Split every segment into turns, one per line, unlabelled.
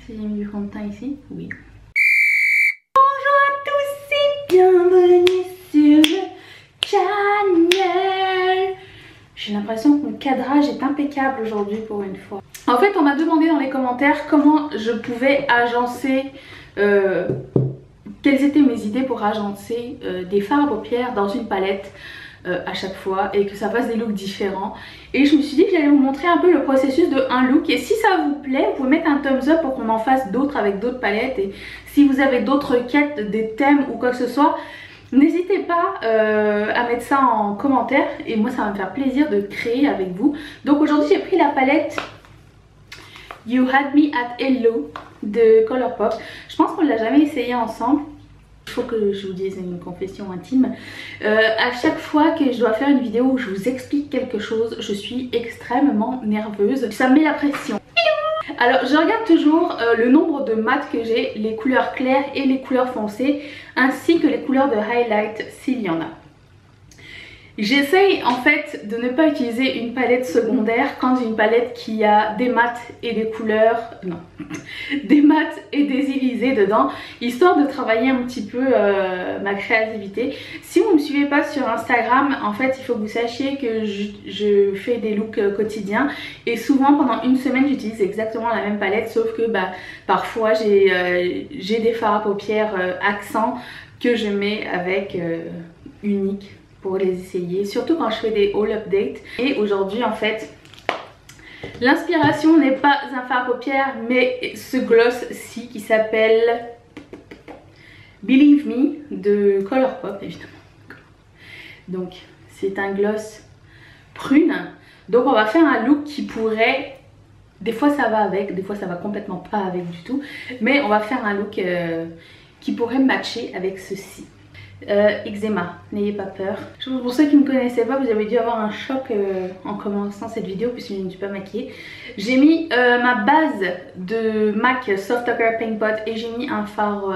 Si j'ai mis du fond de teint ici, oui. Bonjour à tous et bienvenue sur le channel. J'ai l'impression que mon cadrage est impeccable aujourd'hui pour une fois. En fait, on m'a demandé dans les commentaires comment je pouvais agencer, quelles étaient mes idées pour agencer des fards à paupières dans une palette à chaque fois et que ça fasse des looks différents. Et je me suis dit que j'allais vous montrer un peu le processus de un look. Et si ça vous plaît, vous pouvez mettre un thumbs up pour qu'on en fasse d'autres avec d'autres palettes. Et si vous avez d'autres quêtes, des thèmes ou quoi que ce soit, n'hésitez pas à mettre ça en commentaire et moi ça va me faire plaisir de créer avec vous. Donc aujourd'hui j'ai pris la palette You Had Me at Hello de Colourpop. Je pense qu'on ne l'a jamais essayé ensemble. Il faut que je vous dise une confession intime. À chaque fois que je dois faire une vidéo où je vous explique quelque chose, je suis extrêmement nerveuse. Ça me met la pression. Alors je regarde toujours le nombre de mat que j'ai, les couleurs claires et les couleurs foncées, ainsi que les couleurs de highlight s'il y en a. J'essaye en fait de ne pas utiliser une palette secondaire quand j'ai une palette qui a des mats et des couleurs, non, des mats et des irisés dedans, histoire de travailler un petit peu ma créativité. Si vous ne me suivez pas sur Instagram, en fait il faut que vous sachiez que je fais des looks quotidiens et souvent pendant une semaine j'utilise exactement la même palette, sauf que parfois j'ai des fards à paupières accents que je mets avec unique pour les essayer, surtout quand je fais des haul updates. Et aujourd'hui en fait l'inspiration n'est pas un fard à paupières mais ce gloss-ci qui s'appelle Believe Me de Colourpop évidemment. Donc c'est un gloss prune, donc on va faire un look qui pourrait, des fois ça va avec, des fois ça va complètement pas avec du tout, mais on va faire un look qui pourrait matcher avec ceci. Eczéma, n'ayez pas peur. Pour ceux qui ne me connaissaient pas, vous avez dû avoir un choc en commençant cette vidéo puisque je ne suis pas maquillée. J'ai mis ma base de MAC Soft Ochre Paint Pot et j'ai mis un fard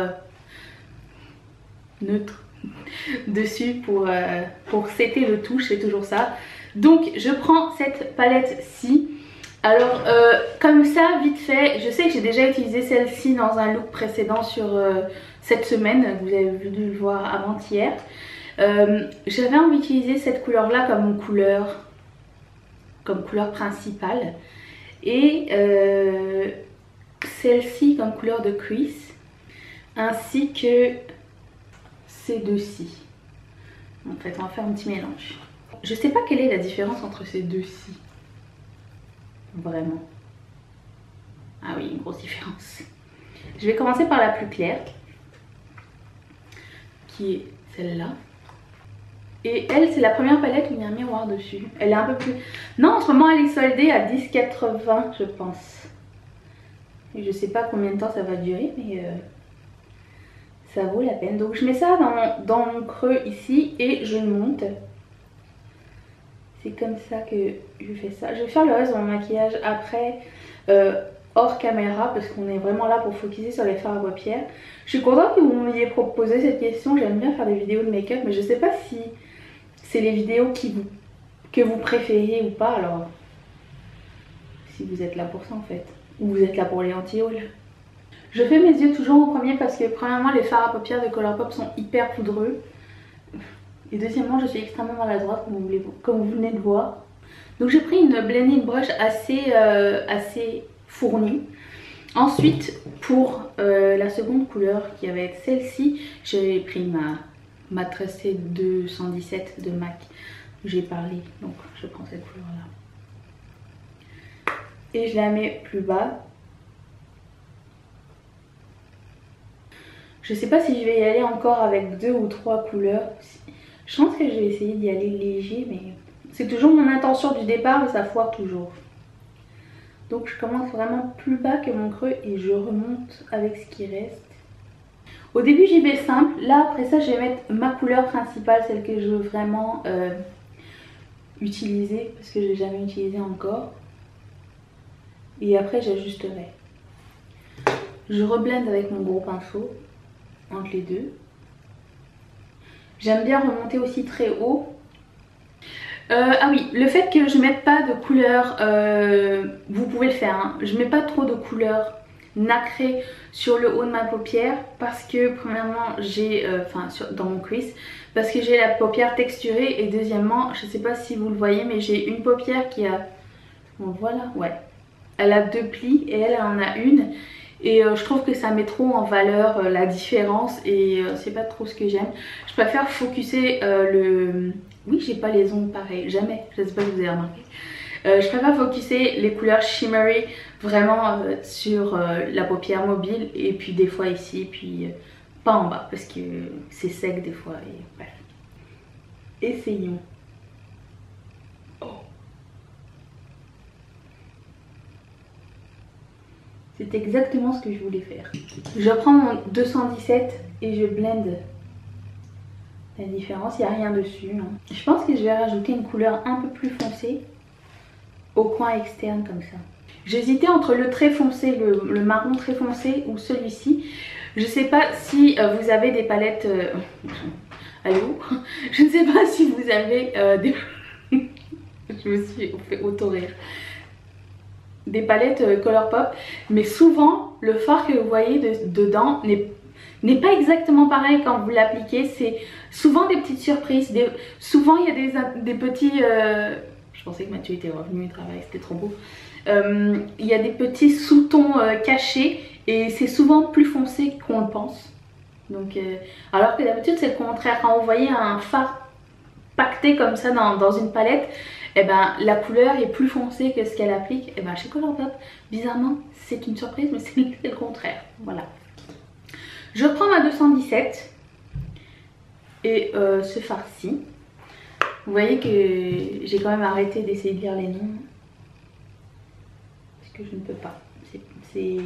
neutre dessus pour setter le tout, c'est toujours ça. Donc je prends cette palette-ci. Alors comme ça vite fait, je sais que j'ai déjà utilisé celle-ci dans un look précédent sur cette semaine, vous avez dû le voir avant-hier. J'avais envie d'utiliser cette couleur là comme couleur principale et celle-ci comme couleur de crease, ainsi que ces deux-ci. En fait on va faire un petit mélange. Je sais pas quelle est la différence entre ces deux-ci. Vraiment. Ah oui, une grosse différence. Je vais commencer par la plus claire, qui est celle-là. Et elle, c'est la première palette où il y a un miroir dessus. Elle est un peu plus... Non, en ce moment, elle est soldée à 10,80 je pense. Et je sais pas combien de temps ça va durer, mais ça vaut la peine. Donc je mets ça dans mon creux ici et je le monte. C'est comme ça que je fais ça. Je vais faire le reste de mon maquillage après hors caméra parce qu'on est vraiment là pour focuser sur les fards à paupières. Je suis contente que vous m'ayez proposé cette question. J'aime bien faire des vidéos de make-up mais je sais pas si c'est les vidéos que vous préférez ou pas. Alors si vous êtes là pour ça en fait. Ou vous êtes là pour les anti-hauls. Je fais mes yeux toujours en premier parce que premièrement les fards à paupières de Colourpop sont hyper poudreux. Et deuxièmement, je suis extrêmement maladroite comme vous venez de voir. Donc j'ai pris une blending brush assez fournie. Ensuite, pour la seconde couleur qui va être celle-ci, j'ai pris ma tracée 217 de MAC. J'ai parlé, donc je prends cette couleur-là. Et je la mets plus bas. Je sais pas si je vais y aller encore avec 2 ou 3 couleurs. Je pense que je vais essayer d'y aller léger, mais c'est toujours mon intention du départ, mais ça foire toujours. Donc je commence vraiment plus bas que mon creux et je remonte avec ce qui reste. Au début j'y vais simple, là après ça je vais mettre ma couleur principale, celle que je veux vraiment utiliser, parce que je l'ai jamais utilisée encore. Et après j'ajusterai. Je reblende avec mon gros pinceau entre les deux. J'aime bien remonter aussi très haut. Ah oui, le fait que je mette pas de couleur, vous pouvez le faire, hein. Je mets pas trop de couleur nacré sur le haut de ma paupière parce que premièrement j'ai, dans mon crease, parce que j'ai la paupière texturée et deuxièmement, je sais pas si vous le voyez mais j'ai une paupière qui a, bon voilà, ouais, elle a 2 plis et elle en a une. Et je trouve que ça met trop en valeur la différence et c'est pas trop ce que j'aime. Je préfère focuser le... Oui, j'ai pas les ongles pareils, jamais, je sais pas si vous avez remarqué. Je préfère focuser les couleurs shimmery vraiment sur la paupière mobile et puis des fois ici, puis pas en bas parce que c'est sec des fois et bref. Essayons. Oh. C'est exactement ce que je voulais faire. Je prends mon 217 et je blende la différence, il n'y a rien dessus. Hein. Je pense que je vais rajouter une couleur un peu plus foncée au coin externe comme ça. J'hésitais entre le très foncé, le marron très foncé ou celui-ci. Je sais pas si vous avez des palettes... Allô? Je ne sais pas si vous avez des... Je me suis fait auto-rire. Des palettes Colourpop, mais souvent le fard que vous voyez dedans n'est pas exactement pareil quand vous l'appliquez. C'est souvent des petites surprises, souvent il y a des petits... Je pensais que Mathieu était revenu du travail, c'était trop beau. Il y a des petits sous-tons cachés et c'est souvent plus foncé qu'on le pense. Donc, alors que d'habitude c'est le contraire. Quand vous voyez un fard pacté comme ça dans une palette, et ben la couleur est plus foncée que ce qu'elle applique. Et ben chez Colourpop, bizarrement c'est une surprise mais c'est le contraire. Voilà. Je prends ma 217 et ce fard-ci. Vous voyez que j'ai quand même arrêté d'essayer de lire les noms. Parce que je ne peux pas. C'est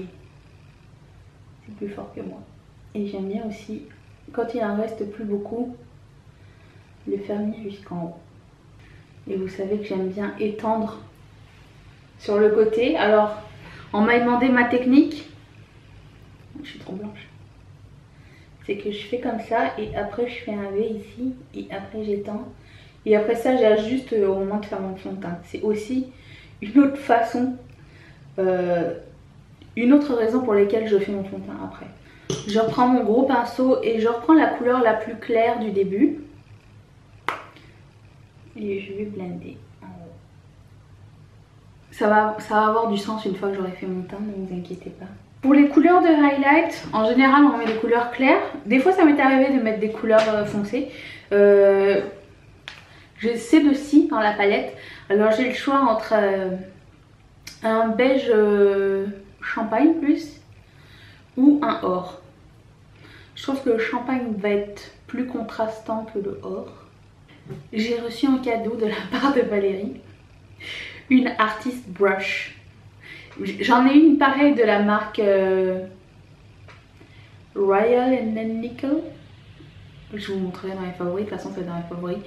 plus fort que moi. Et j'aime bien aussi, quand il en reste plus beaucoup, le faire venir jusqu'en haut. Et vous savez que j'aime bien étendre sur le côté. Alors, on m'a demandé ma technique. Je suis trop blanche. C'est que je fais comme ça et après je fais un V ici et après j'étends. Et après ça j'ajuste au moment de faire mon fond de teint. C'est aussi une autre façon, une autre raison pour laquelle je fais mon fond de teint après. Je reprends mon gros pinceau et je reprends la couleur la plus claire du début. Et je vais blender en haut. Ça va avoir du sens une fois que j'aurai fait mon teint, ne vous inquiétez pas. Pour les couleurs de highlight, en général on met des couleurs claires. Des fois ça m'est arrivé de mettre des couleurs foncées. J'ai ces deux-ci dans la palette. Alors j'ai le choix entre un beige champagne plus ou un or. Je trouve que le champagne va être plus contrastant que le or. J'ai reçu en cadeau de la part de Valérie une Artist Brush. J'en ai une pareille de la marque Royal and Nickel. Je vous montrerai dans les favoris, de toute façon c'est dans les favoris.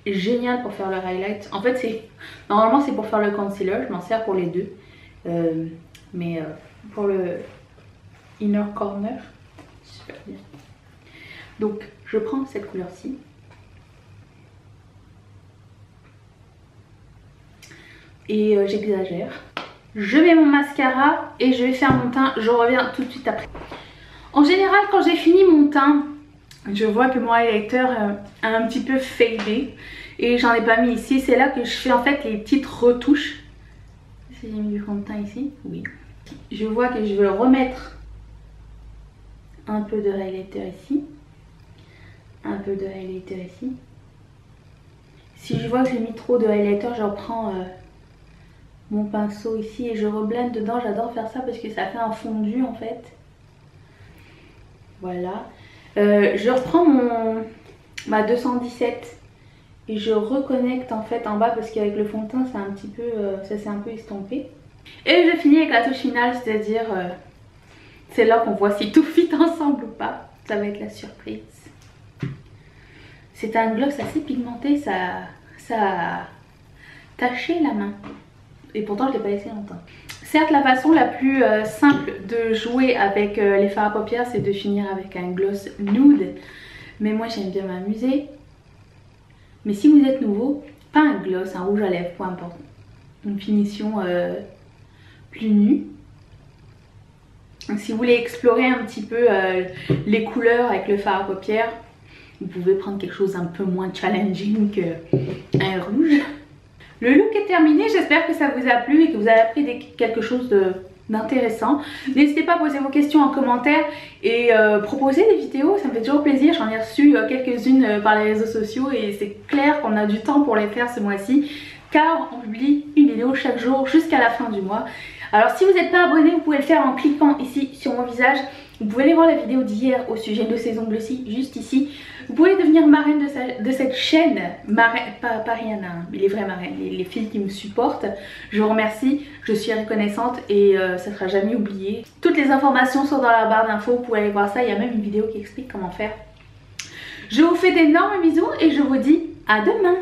Génial pour faire le highlight. En fait normalement c'est pour faire le concealer, je m'en sers pour les deux. Mais pour le inner corner, super bien. Donc je prends cette couleur-ci. Et j'exagère. Je mets mon mascara et je vais faire mon teint. Je reviens tout de suite après. En général, quand j'ai fini mon teint, je vois que mon highlighter a un petit peu fadé. Et j'en ai pas mis ici. C'est là que je fais en fait les petites retouches. Si j'ai mis du fond de teint ici, oui. Je vois que je veux remettre un peu de highlighter ici. Un peu de highlighter ici. Si je vois que j'ai mis trop de highlighter, je reprends... mon pinceau ici et je reblende dedans. J'adore faire ça parce que ça fait un fondu en fait. Voilà. Je reprends ma 217 et je reconnecte en fait en bas parce qu'avec le fond de teint c'est un petit peu, ça s'est un peu estompé. Et je finis avec la touche finale, c'est-à-dire c'est là qu'on voit si tout fit ensemble ou pas. Ça va être la surprise. C'est un gloss assez pigmenté, ça a taché la main. Et pourtant je ne l'ai pas laissé longtemps. Certes la façon la plus simple de jouer avec les fards à paupières c'est de finir avec un gloss nude. Mais moi j'aime bien m'amuser. Mais si vous êtes nouveau, pas un gloss, un rouge à lèvres, peu importe. Une finition plus nue. Donc si vous voulez explorer un petit peu les couleurs avec le fard à paupières, vous pouvez prendre quelque chose un peu moins challenging qu'un rouge. Le look est terminé, j'espère que ça vous a plu et que vous avez appris quelque chose d'intéressant. N'hésitez pas à poser vos questions en commentaire et proposer des vidéos, ça me fait toujours plaisir. J'en ai reçu quelques-unes par les réseaux sociaux et c'est clair qu'on a du temps pour les faire ce mois-ci, car on publie une vidéo chaque jour jusqu'à la fin du mois. Alors si vous n'êtes pas abonné, vous pouvez le faire en cliquant ici sur mon visage. Vous pouvez aller voir la vidéo d'hier au sujet de ces ongles-ci, juste ici. Vous pouvez devenir marraine de cette chaîne, pas Rihanna, hein, mais les vraies marraines, les filles qui me supportent. Je vous remercie, je suis reconnaissante et ça ne sera jamais oublié. Toutes les informations sont dans la barre d'infos, vous pouvez aller voir ça, il y a même une vidéo qui explique comment faire. Je vous fais d'énormes bisous et je vous dis à demain.